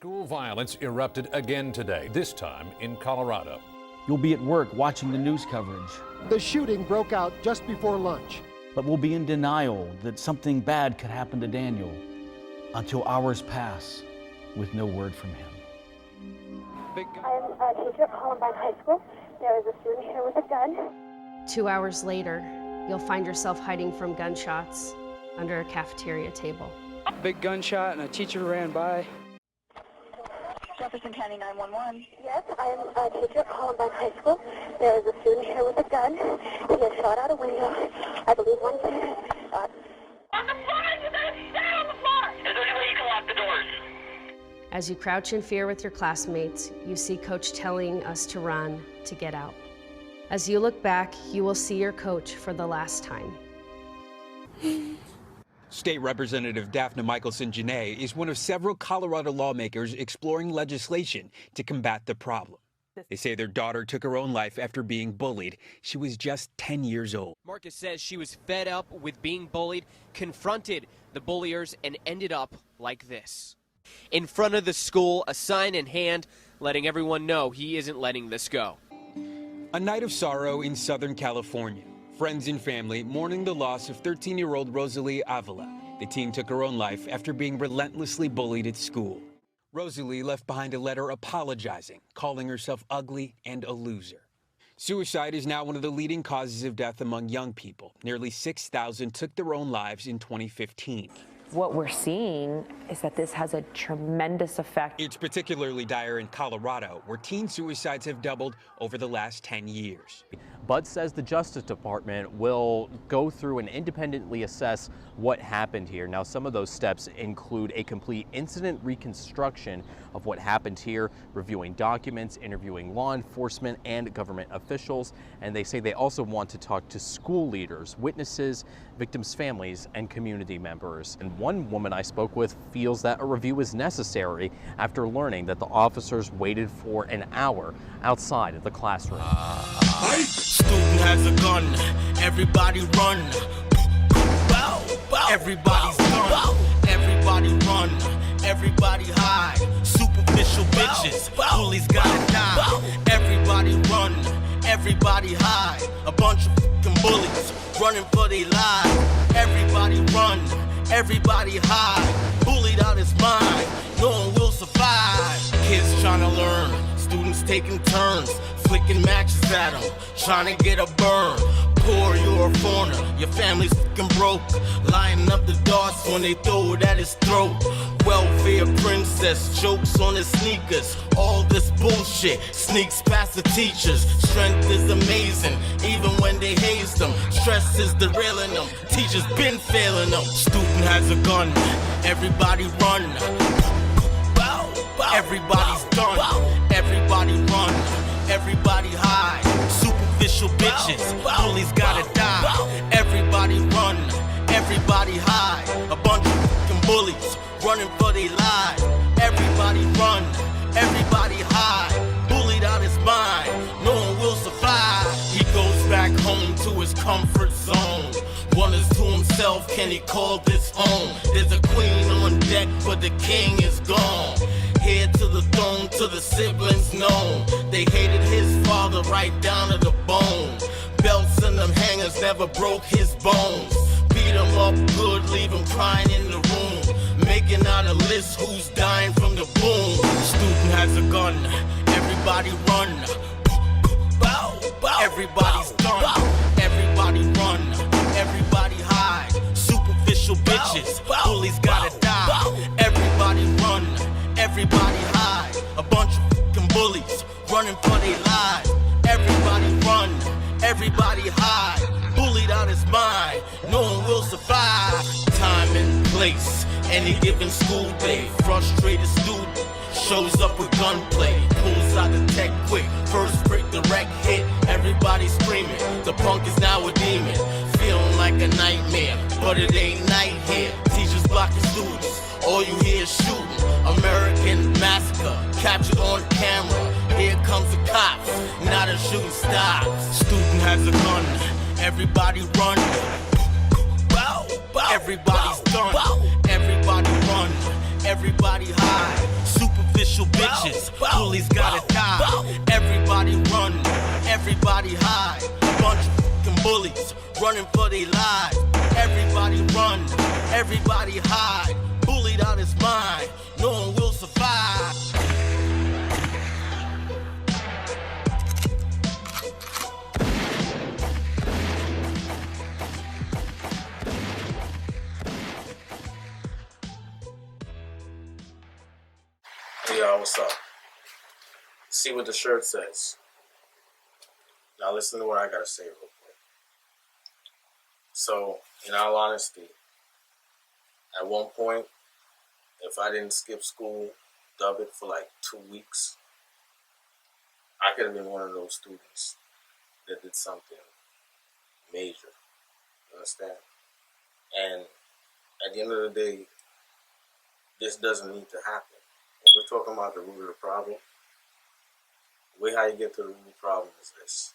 School violence erupted again today, this time in Colorado. You'll be at work watching the news coverage. The shooting broke out just before lunch. But we'll be in denial that something bad could happen to Daniel until hours pass with no word from him. I'm a teacher at Columbine High School. There is a student here with a gun. 2 hours later, you'll find yourself hiding from gunshots under a cafeteria table. Big gunshot and a teacher ran by. Jefferson County 911. Yes, I am a teacher at Columbine High School. There is a student here with a gun. He has shot out a window. I believe one student shot. On the floor! You better stay on the floor! Is there any way you can lock the doors? As you crouch in fear with your classmates, you see Coach telling us to run, to get out. As you look back, you will see your coach for the last time. State Representative Daphne Michelson-Janae is one of several Colorado lawmakers exploring legislation to combat the problem. They say their daughter took her own life after being bullied. She was just 10 years old. Marcus says she was fed up with being bullied, confronted the bulliers, and ended up like this. In front of the school, a sign in hand, letting everyone know he isn't letting this go. A night of sorrow in Southern California. Friends and family mourning the loss of 13-year-old Rosalie Avila. The teen took her own life after being relentlessly bullied at school. Rosalie left behind a letter apologizing, calling herself ugly and a loser. Suicide is now one of the leading causes of death among young people. Nearly 6,000 took their own lives in 2015. What we're seeing is that this has a tremendous effect. It's particularly dire in Colorado, where teen suicides have doubled over the last 10 years. Bud says the Justice Department will go through and independently assess what happened here. Now, some of those steps include a complete incident reconstruction of what happened here, reviewing documents, interviewing law enforcement and government officials, and they say they also want to talk to school leaders, witnesses, victims' families, and community members. And one woman I spoke with feels that a review is necessary after learning that the officers waited for an hour outside of the classroom. Student has a gun, everybody run. Everybody's done, everybody run, everybody hide. Superficial bitches, bullies gotta die. Everybody run, everybody hide. A bunch of fucking bullies running for their lives. Everybody run, everybody hide. Bullied out his mind, no one will survive. Kids trying to learn, students taking turns, flicking matches at them, trying to get a burn. Poor, you're a foreigner, your family's fucking broke. Lining up the darts when they throw it at his throat. Welfare princess, jokes on his sneakers. All this bullshit sneaks past the teachers. Strength is amazing, even when they haze them. Stress is derailing them, teachers been failing them. Student has a gun, everybody run. Everybody's done, everybody run, everybody hide. Superficial bitches, bullies gotta die. Everybody run, everybody hide. A bunch of fucking bullies running for their lives. Everybody run, everybody hide. Bullied out his mind, no one will survive. He goes back home to his comfort zone. Wonders to himself, can he call this home? There's a queen on deck, but the king is gone. Head to the throne, to the siblings known. They hated his father right down to the bone. Belts and them hangers never broke his bones. Beat him up good, leave him crying in the room. Making out a list who's dying from the boom. Student has a gun, everybody run. Everybody's done, everybody run, everybody hide. Superficial bitches, bullies gotta die. Everybody run, everybody hide. A bunch of fucking bullies running for their lives. Everybody run, everybody hide. Bullied out his mind, no one will survive. Time and place, any given school day. Frustrated student shows up with gunplay, pulls out the tech quick. First break, the wreck hit, everybody screaming. The punk is now a demon, feeling like a nightmare, but it ain't night here. Teachers blocking students, all you hear is shooting. American massacre, captured on camera. Here comes the cops, not a shooting star. Student has a gun, everybody run. Everybody's done, everybody run, everybody hide. Superficial bitches. Bullies gotta die. Everybody run, everybody hide. A bunch of fucking bullies running for their lives. Everybody run, everybody hide. Bullied out his mind, no one will survive. Hey y'all, what's up? See what the shirt says. Now listen to what I gotta say real quick. So, in all honesty, at one point, if I didn't skip school, dub it for like 2 weeks, I could have been one of those students that did something major. You understand? And at the end of the day, this doesn't need to happen. When we're talking about the root of the problem, the way how you get to the root of the problem is this.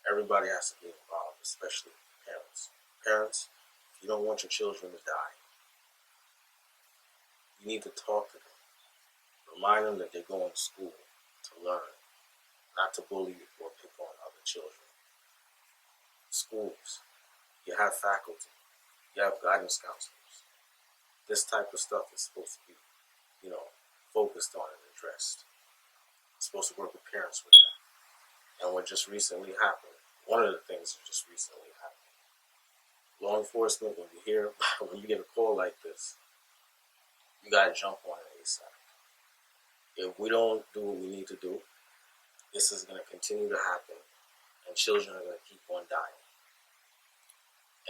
Everybody has to be involved, especially parents. Parents, if you don't want your children to die, you need to talk to them. Remind them that they're going to school to learn, not to bully or pick on other children. Schools, you have faculty, you have guidance counselors. This type of stuff is supposed to be, focused on and addressed. It's supposed to work with parents with that. And what just recently happened, one of the things that just recently happened, law enforcement, when you get a call like this, you gotta jump on it ASAP. If we don't do what we need to do, this is gonna continue to happen, and children are gonna keep on dying.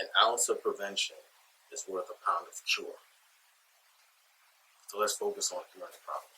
An ounce of prevention is worth a pound of cure. So let's focus on curing the problem.